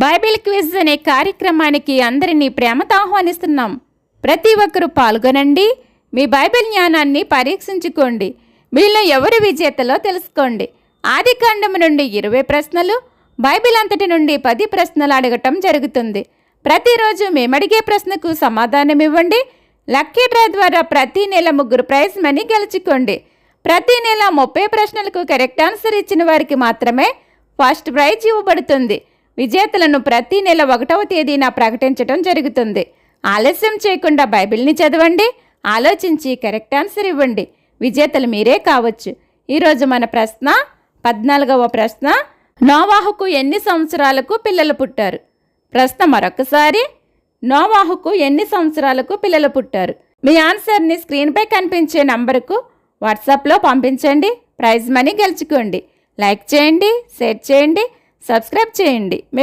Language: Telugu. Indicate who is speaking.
Speaker 1: బైబిల్ క్విజ్ అనే కార్యక్రమానికి అందరినీ ప్రేమతో ఆహ్వానిస్తున్నాం. ప్రతి ఒక్కరూ పాల్గొనండి. మీ బైబిల్ జ్ఞానాన్ని పరీక్షించుకోండి. మీలో ఎవరు విజేతలో తెలుసుకోండి. ఆదికాండము నుండి 20 ప్రశ్నలు, బైబిల్ అంతటి నుండి 10 ప్రశ్నలు అడగటం జరుగుతుంది. ప్రతిరోజు మేమడిగే ప్రశ్నకు సమాధానం ఇవ్వండి. లక్కీ డ్రా ద్వారా ప్రతి నెల 3 ప్రైజ్ మనీ గెలుచుకోండి. ప్రతి నెల 30 ప్రశ్నలకు కరెక్ట్ ఆన్సర్ ఇచ్చిన వారికి మాత్రమే ఫస్ట్ ప్రైజ్ ఇవ్వబడుతుంది. విజేతలను ప్రతి నెల 1వ తేదీన ప్రకటించడం జరుగుతుంది. ఆలస్యం చేయకుండా బైబిల్ని చదవండి, ఆలోచించి కరెక్ట్ ఆన్సర్ ఇవ్వండి. విజేతలు మీరే కావచ్చు. ఈరోజు మన ప్రశ్న 14వ ప్రశ్న, నోవాహుకు ఎన్ని సంవత్సరాలకు పిల్లలు పుట్టారు? ప్రశ్న మరొకసారి, నోవాహుకు ఎన్ని సంవత్సరాలకు పిల్లలు పుట్టారు? మీ ఆన్సర్ని స్క్రీన్పై కనిపించే నంబరుకు వాట్సాప్లో పంపించండి. ప్రైజ్ మనీ గెలుచుకోండి. లైక్ చేయండి, షేర్ చేయండి, సబ్స్క్రైబ్ చేయండి. మీ